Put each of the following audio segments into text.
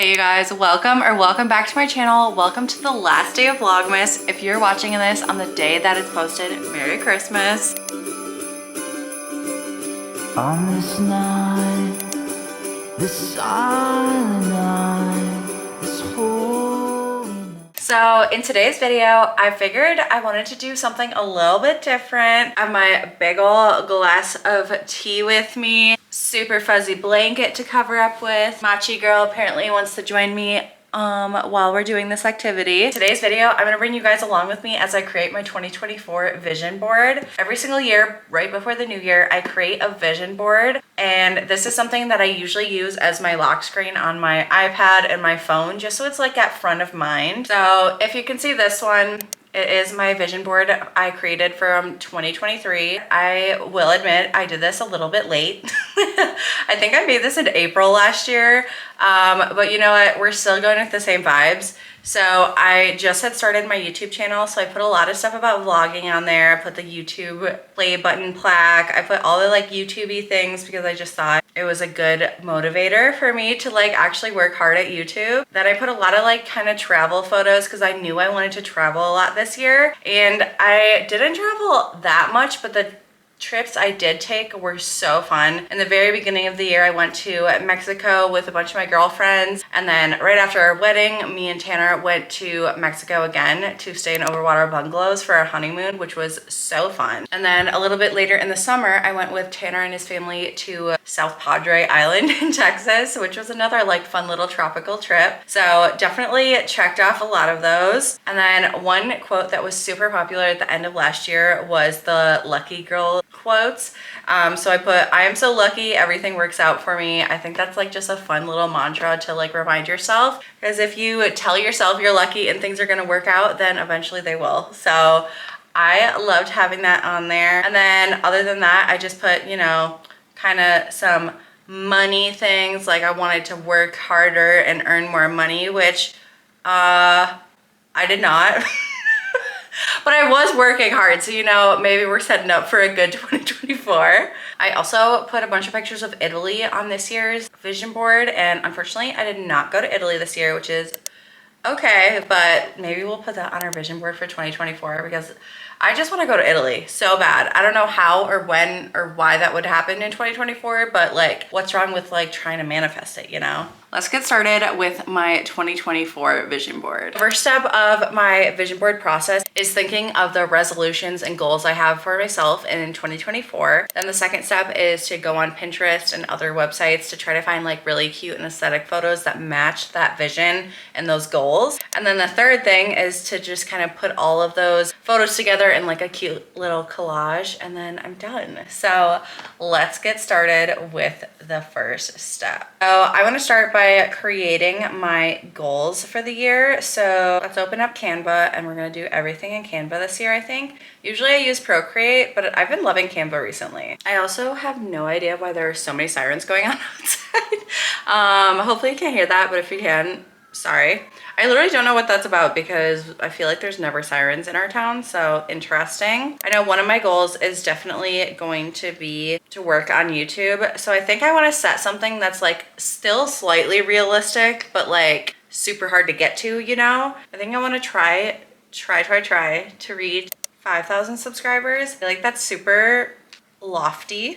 Hey you guys, welcome back to my channel. Welcome to the last day of Vlogmas. If you're watching this on the day that it's posted, Merry Christmas. On this night, this silent night, this holy night. So in today's video, I figured I wanted to do something a little bit different. I have my big ol' glass of tea with me, super fuzzy blanket to cover up with. Machi girl apparently wants to join me while we're doing this activity. Today's video, I'm gonna bring you guys along with me as I create my 2024 vision board. Every single year, right before the new year, I create a vision board. And this is something that I usually use as my lock screen on my iPad and my phone, just so it's like at front of mind. So if you can see this one, it is my vision board I created from 2023. I will admit I did this a little bit late. I think I made this in April last year, but you know what? We're still going with the same vibes. So I just had started my YouTube channel, so I put a lot of stuff about vlogging on there. I put the YouTube play button plaque. I put all the like YouTube-y things because I just thought it was a good motivator for me to like actually work hard at YouTube. Then I put a lot of like kind of travel photos because I knew I wanted to travel a lot this year. And I didn't travel that much, but the trips I did take were so fun. In the very beginning of the year, I went to Mexico with a bunch of my girlfriends. And then right after our wedding, me and Tanner went to Mexico again to stay in overwater bungalows for our honeymoon, which was so fun. And then a little bit later in the summer, I went with Tanner and his family to South Padre Island in Texas, which was another like fun little tropical trip. So definitely checked off a lot of those. And then one quote that was super popular at the end of last year was the Lucky Girl quotes. So I put, I am so lucky, everything works out for me. I think that's like just a fun little mantra to like remind yourself, because if you tell yourself you're lucky and things are going to work out, then eventually they will. So I loved having that on there. And then other than that, I just put, you know, kind of some money things, like I wanted to work harder and earn more money, which I did not. But I was working hard, so you know, maybe we're setting up for a good 2024. I also put a bunch of pictures of Italy on this year's vision board, and unfortunately I did not go to Italy this year, which is okay, but maybe we'll put that on our vision board for 2024 because I just want to go to Italy so bad. I don't know how or when or why that would happen in 2024, but like what's wrong with like trying to manifest it, you know? Let's get started with my 2024 vision board. First step of my vision board process is thinking of the resolutions and goals I have for myself in 2024. Then the second step is to go on Pinterest and other websites to try to find like really cute and aesthetic photos that match that vision and those goals. And then the third thing is to just kind of put all of those photos together in like a cute little collage, and then I'm done. So let's get started with the first step. So I want to start by creating my goals for the year. So let's open up Canva, and we're going to do everything in Canva this year, I think. Usually I use Procreate, but I've been loving Canva recently. I also have no idea why there are so many sirens going on outside. Hopefully you can't hear that, but if you can, sorry. I literally don't know what that's about because I feel like there's never sirens in our town, so interesting. I know one of my goals is definitely going to be to work on YouTube. So I think I want to set something that's like still slightly realistic, but like super hard to get to, you know? I think I want to try to reach 5,000 subscribers. I feel like that's super lofty,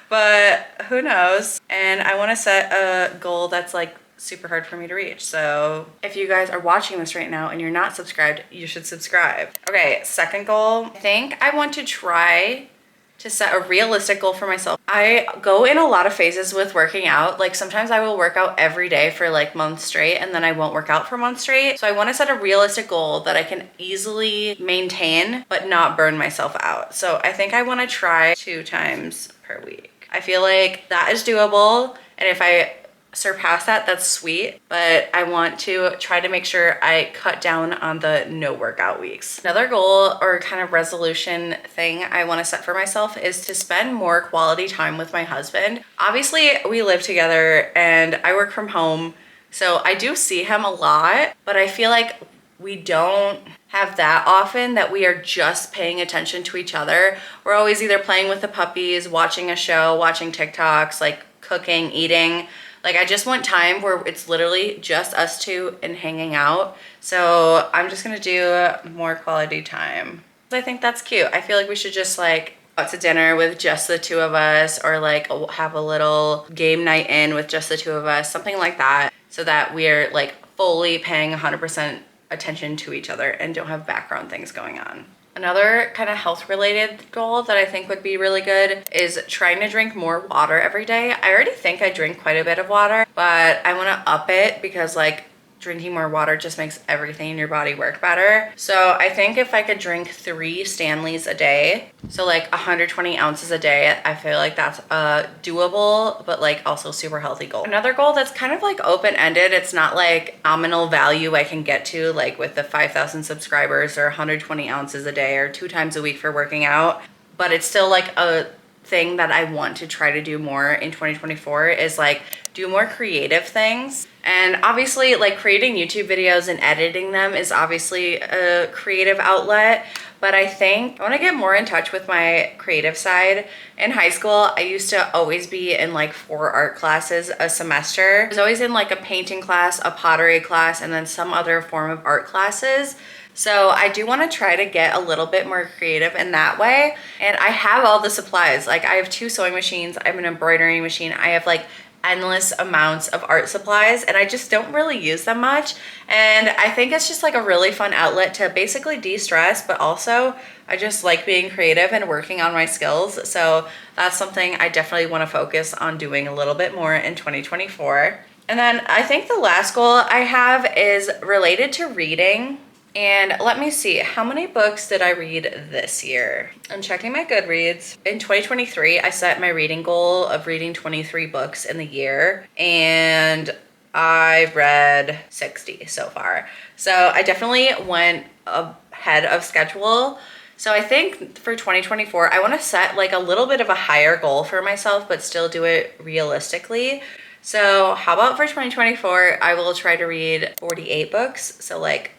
but who knows? And I want to set a goal that's like super hard for me to reach. So if you guys are watching this right now and you're not subscribed, you should subscribe. Okay, second goal. I think I want to try to set a realistic goal for myself. I go in a lot of phases with working out. Like sometimes I will work out every day for like months straight, and then I won't work out for months straight. So I want to set a realistic goal that I can easily maintain but not burn myself out. So I think I want to try 2 times per week. I feel like that is doable, and if I surpass that, that's sweet, but I want to try to make sure I cut down on the no workout weeks. Another goal or kind of resolution thing I want to set for myself is to spend more quality time with my husband. Obviously we live together and I work from home, so I do see him a lot, but I feel like we don't have that often that we are just paying attention to each other. We're always either playing with the puppies, watching a show, watching TikToks, like cooking, eating. Like I just want time where it's literally just us two and hanging out. So I'm just gonna do more quality time. I think that's cute. I feel like we should just like out to dinner with just the two of us, or like have a little game night in with just the two of us, something like that, so that we're like fully paying 100% attention to each other and don't have background things going on. Another kind of health related goal that I think would be really good is trying to drink more water every day. I already think I drink quite a bit of water, but I want to up it because like drinking more water just makes everything in your body work better. So I think if I could drink 3 Stanleys a day, so like 120 ounces a day, I feel like that's a doable, but like also super healthy goal. Another goal that's kind of like open-ended, it's not like nominal value I can get to like with the 5,000 subscribers or 120 ounces a day or 2 times a week for working out, but it's still like a thing that I want to try to do more in 2024 is like do more creative things. And obviously like creating YouTube videos and editing them is obviously a creative outlet, but I think I want to get more in touch with my creative side. In high school, I used to always be in like 4 art classes a semester. I was always in like a painting class, a pottery class, and then some other form of art classes. So I do want to try to get a little bit more creative in that way. And I have all the supplies. Like I have 2 sewing machines, I have an embroidery machine, I have like endless amounts of art supplies, and I just don't really use them much. And I think it's just like a really fun outlet to basically de-stress, but also I just like being creative and working on my skills. So that's something I definitely want to focus on doing a little bit more in 2024. And then I think the last goal I have is related to reading. And let me see, how many books did I read this year? I'm checking my Goodreads. In 2023, I set my reading goal of reading 23 books in the year, and I read 60 so far. So I definitely went ahead of schedule. So I think for 2024, I want to set like a little bit of a higher goal for myself, but still do it realistically. So how about for 2024, I will try to read 48 books. So like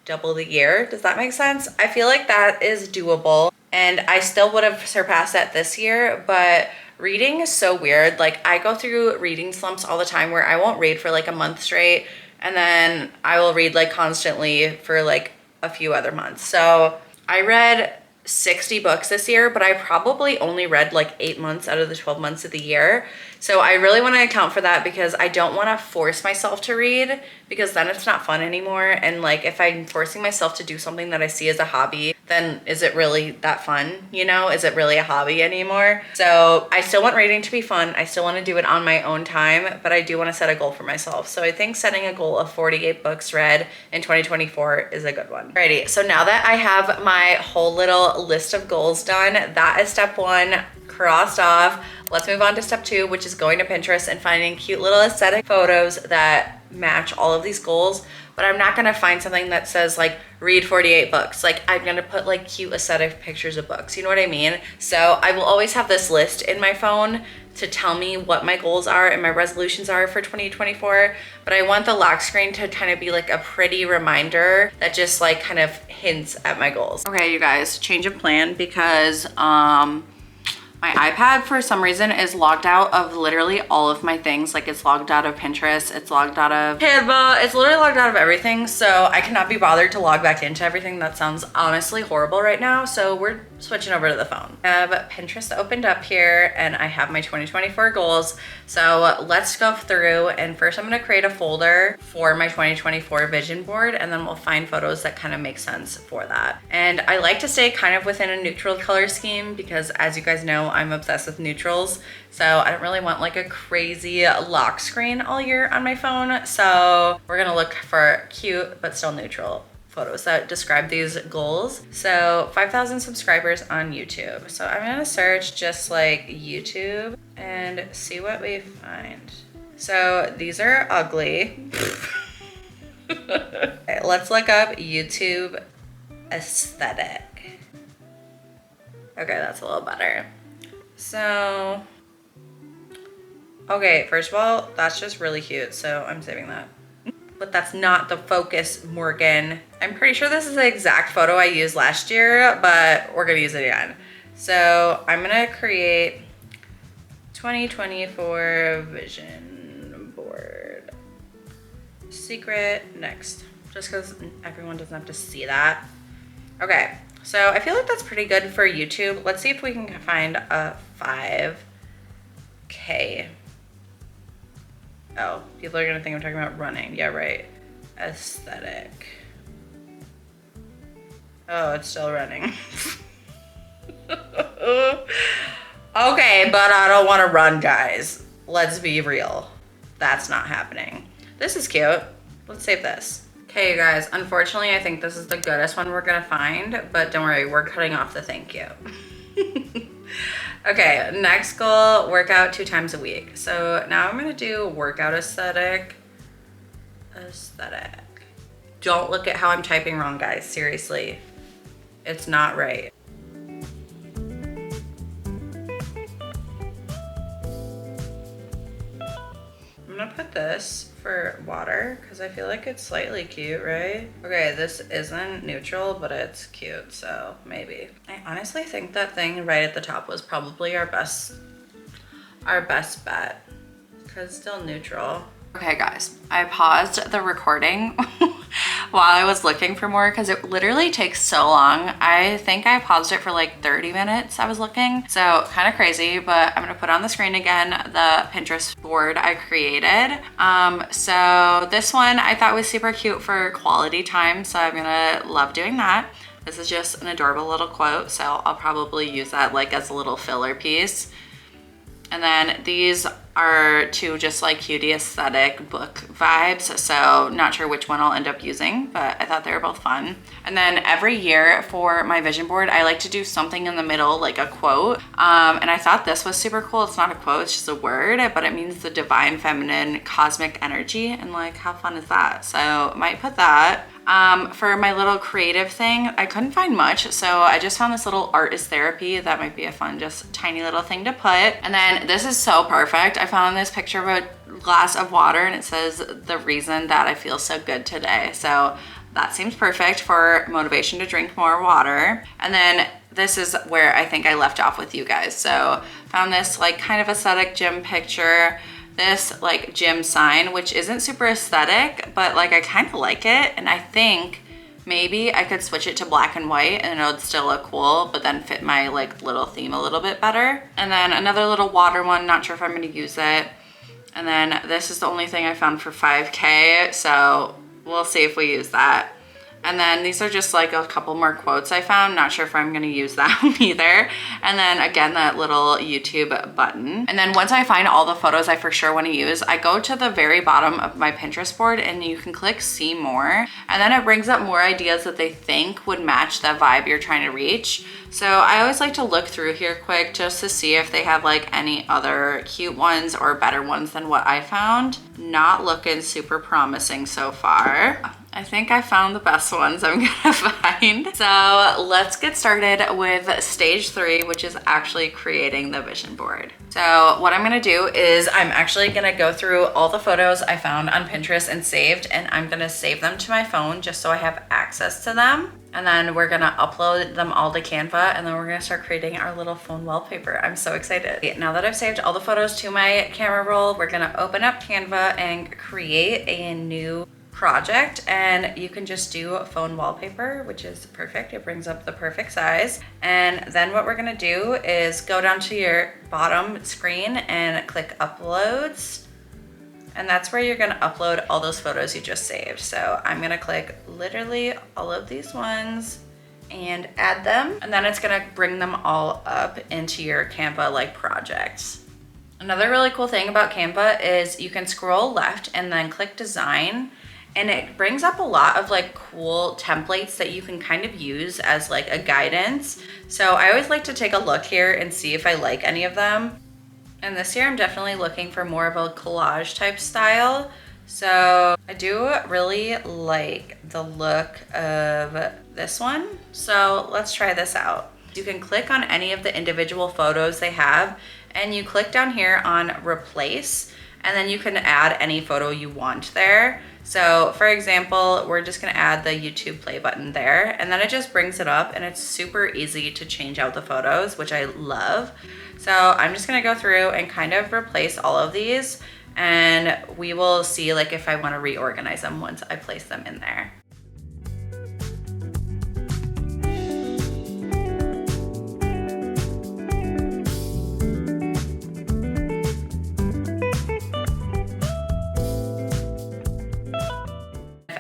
double the year. Does that make sense? I feel like that is doable, and I still would have surpassed that this year, but reading is so weird. Like I go through reading slumps all the time where I won't read for like a month straight, and then I will read like constantly for like a few other months. So I read 60 books this year, but I probably only read like 8 months out of the 12 months of the year. So I really want to account for that, because I don't want to force myself to read, because then it's not fun anymore. And like if I'm forcing myself to do something that I see as a hobby, then is it really that fun? You know, is it really a hobby anymore? So I still want reading to be fun. I still want to do it on my own time, but I do want to set a goal for myself. So I think setting a goal of 48 books read in 2024 is a good one. Alrighty, so now that I have my whole little list of goals done, that is step 1 crossed off. Let's move on to step 2, which is going to Pinterest and finding cute little aesthetic photos that match all of these goals. But I'm not gonna find something that says like read 48 books. Like I'm gonna put like cute aesthetic pictures of books, you know what I mean? So I will always have this list in my phone to tell me what my goals are and my resolutions are for 2024. But I want the lock screen to kind of be like a pretty reminder that just like kind of hints at my goals. Okay, you guys, change of plan, because my iPad for some reason is logged out of literally all of my things. Like it's logged out of Pinterest, it's logged out of Canva, it's literally logged out of everything. So I cannot be bothered to log back into everything. That sounds honestly horrible right now. So we're switching over to the phone. I have Pinterest opened up here and I have my 2024 goals. So let's go through, and first I'm gonna create a folder for my 2024 vision board, and then we'll find photos that kind of make sense for that. And I like to stay kind of within a neutral color scheme, because as you guys know, I'm obsessed with neutrals. So I don't really want like a crazy lock screen all year on my phone. So we're gonna look for cute but still neutral photos that describe these goals. So 5,000 subscribers on YouTube. So I'm gonna search just like YouTube and see what we find. So these are ugly. Okay, let's look up YouTube aesthetic. Okay, that's a little better. So, okay, first of all, that's just really cute. So I'm saving that. But that's not the focus, Morgan. I'm pretty sure this is the exact photo I used last year, but we're gonna use it again. So I'm gonna create 2024 vision secret next, just because everyone doesn't have to see that. Okay, so I feel like that's pretty good for YouTube. Let's see if we can find a 5K. Oh, people are gonna think I'm talking about running. Yeah, right. Aesthetic. Oh, it's still running. Okay, but I don't want to run, guys. Let's be real. That's not happening. This is cute. Let's save this. Okay, you guys, unfortunately, I think this is the goodest one we're gonna find, but don't worry, we're cutting off the thank you. Okay, next goal, workout 2 times a week. So now I'm gonna do workout aesthetic. Aesthetic. Don't look at how I'm typing wrong, guys, seriously. It's not right. I'm gonna put this for water because I feel like it's slightly cute, right? Okay, this isn't neutral, but it's cute, so maybe. I honestly think that thing right at the top was probably our best bet because it's still neutral. Okay guys, I paused the recording while I was looking for more because it literally takes so long. I think I paused it for like 30 minutes I was looking. So kind of crazy, but I'm gonna put on the screen again the Pinterest board I created. So this one I thought was super cute for quality time. So I'm gonna love doing that. This is just an adorable little quote. So I'll probably use that like as a little filler piece. And then these are 2 just like cutie aesthetic book vibes. So not sure which one I'll end up using, but I thought they were both fun. And then every year for my vision board, I like to do something in the middle, like a quote. And I thought this was super cool. It's not a quote, it's just a word, but it means the divine feminine cosmic energy. And like, how fun is that? So I might put that. For my little creative thing, I couldn't find much, so I just found this little art is therapy. That might be a fun, just tiny little thing to put. And then this is so perfect. I found this picture of a glass of water and it says the reason that I feel so good today. So that seems perfect for motivation to drink more water. And then this is where I think I left off with you guys. So found this like kind of aesthetic gym picture. This like gym sign, which isn't super aesthetic, but like I kind of like it. And I think maybe I could switch it to black and white and it would still look cool, but then fit my like little theme a little bit better. And then another little water one, not sure if I'm gonna use it. And then this is the only thing I found for 5K. So we'll see if we use that. And then these are just like a couple more quotes I found. Not sure if I'm gonna use that one either. And then again, that little YouTube button. And then once I find all the photos I for sure wanna use, I go to the very bottom of my Pinterest board and you can click see more. And then it brings up more ideas that they think would match the vibe you're trying to reach. So I always like to look through here quick just to see if they have like any other cute ones or better ones than what I found. Not looking super promising so far. I think I found the best ones I'm gonna find. So let's get started with stage 3, which is actually creating the vision board. So what I'm gonna do is I'm actually gonna go through all the photos I found on Pinterest and saved, and I'm gonna save them to my phone just so I have access to them. And then we're gonna upload them all to Canva, and then we're gonna start creating our little phone wallpaper. I'm so excited. Now that I've saved all the photos to my camera roll, we're gonna open up Canva and create a new project, and you can just do phone wallpaper, which is perfect. It brings up the perfect size. And then what we're gonna do is go down to your bottom screen and click uploads. And that's where you're gonna upload all those photos you just saved. So I'm gonna click literally all of these ones and add them. And then it's gonna bring them all up into your Canva like projects. Another really cool thing about Canva is you can scroll left and then click design, and it brings up a lot of like cool templates that you can kind of use as like a guidance. So I always like to take a look here and see if I like any of them. And this year I'm definitely looking for more of a collage type style. So I do really like the look of this one. So let's try this out. You can click on any of the individual photos they have, and you click down here on replace, and then you can add any photo you want there. So for example, we're just gonna add the YouTube play button there, and then it just brings it up, and it's super easy to change out the photos, which I love. So I'm just gonna go through and kind of replace all of these, and we will see like if I want to reorganize them once I place them in there.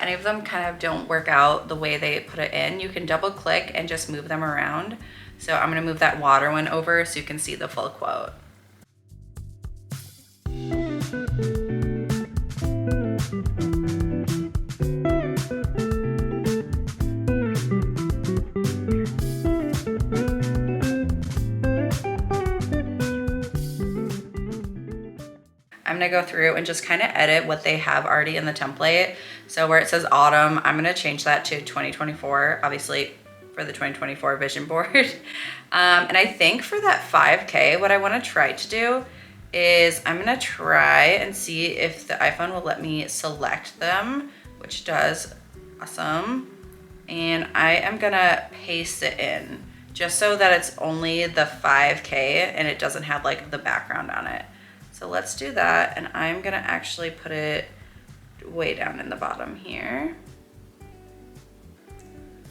Any of them kind of don't work out the way they put it in, you can double click and just move them around. So I'm gonna move that water one over so you can see the full quote. I'm gonna go through and just kind of edit what they have already in the template. So where it says autumn, I'm gonna change that to 2024, obviously for the 2024 vision board. And I think for that 5K, what I wanna try to do is I'm gonna try and see if the iPhone will let me select them, which does, awesome. And I am gonna paste it in just so that it's only the 5K and it doesn't have like the background on it. So let's do that, and I'm gonna actually put it way down in the bottom here.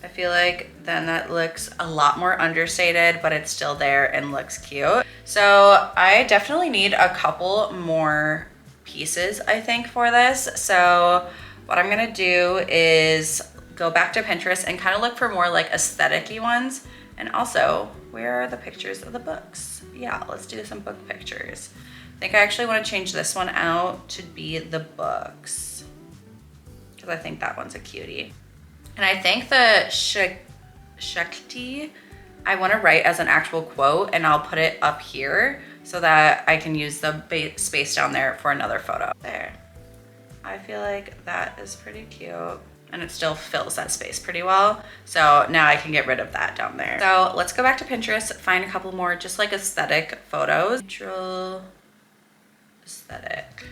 I feel like then that looks a lot more understated, but it's still there and looks cute. So I definitely need a couple more pieces, I think, for this. So what I'm gonna do is go back to Pinterest and kind of look for more like aesthetic-y ones. And also, where are the pictures of the books? Yeah, let's do some book pictures. I think I actually want to change this one out to be the books because I think that one's a cutie. And I think the Shakti, I want to write as an actual quote, and I'll put it up here so that I can use the space down there for another photo. There. I feel like that is pretty cute. And it still fills that space pretty well. So now I can get rid of that down there. So let's go back to Pinterest, find a couple more just like aesthetic photos. Neutral aesthetic.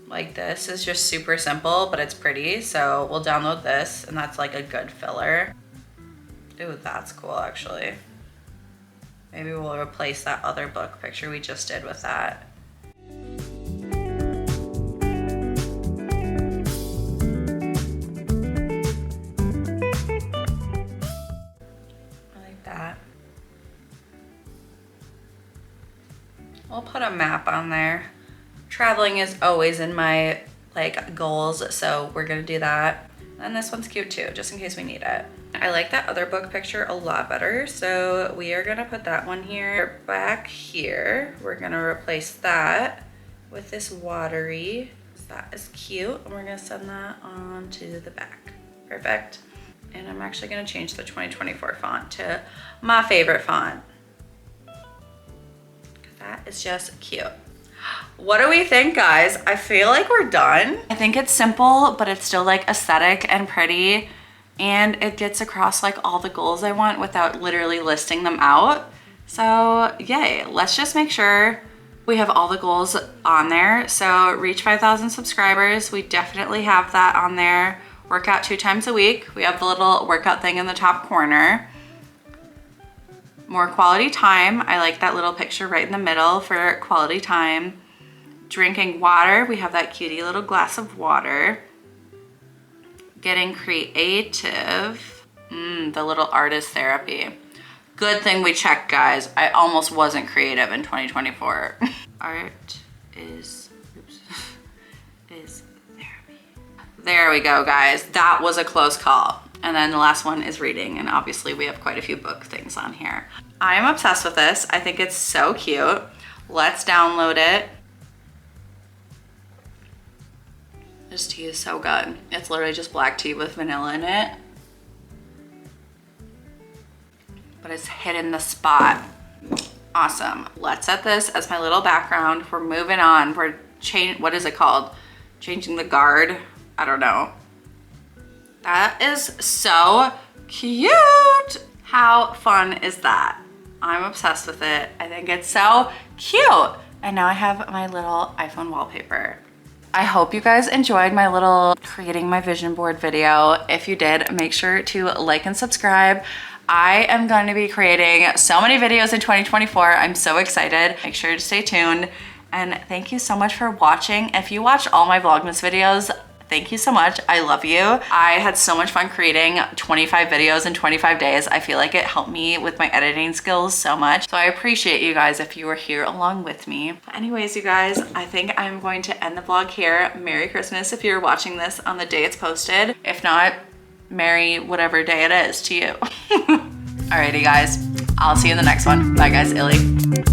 Like this is just super simple, but it's pretty. So we'll download this, and that's like a good filler. Ooh, that's cool actually. Maybe we'll replace that other book picture we just did with that. We'll put a map on there. Traveling is always in my like goals, so we're gonna do that. And this one's cute too, just in case we need it. I like that other book picture a lot better, so we are gonna put that one here. Back here, we're gonna replace that with this watery. That is cute, and we're gonna send that on to the back. Perfect. And I'm actually gonna change the 2024 font to my favorite font. That is just cute. What do we think, guys? I feel like we're done. I think it's simple, but it's still like aesthetic and pretty, and it gets across like all the goals I want without literally listing them out. So yay, let's just make sure we have all the goals on there. So reach 5,000 subscribers. We definitely have that on there. Work out 2 times a week. We have the little workout thing in the top corner. More quality time. I like that little picture right in the middle for quality time. Drinking water. We have that cutie little glass of water. Getting creative. The little artist therapy. Good thing we checked, guys. I almost wasn't creative in 2024. Art is therapy. There we go, guys. That was a close call. And then the last one is reading, and obviously we have quite a few book things on here. I am obsessed with this. I think it's so cute. Let's download it. This tea is so good. It's literally just black tea with vanilla in it. But it's hitting the spot. Awesome. Let's set this as my little background. We're moving on. We're what is it called? Changing the guard. I don't know. That is so cute. How fun is that? I'm obsessed with it. I think it's so cute. And now I have my little iPhone wallpaper. I hope you guys enjoyed my little creating my vision board video. If you did, make sure to like and subscribe. I am going to be creating so many videos in 2024. I'm so excited. Make sure to stay tuned. And thank you so much for watching. If you watched all my Vlogmas videos, thank you so much. I love you. I had so much fun creating 25 videos in 25 days. I feel like it helped me with my editing skills so much. So I appreciate you guys if you were here along with me. But anyways, you guys, I think I'm going to end the vlog here. Merry Christmas if you're watching this on the day it's posted. If not, Merry whatever day it is to you. Alrighty guys, I'll see you in the next one. Bye guys, Illy.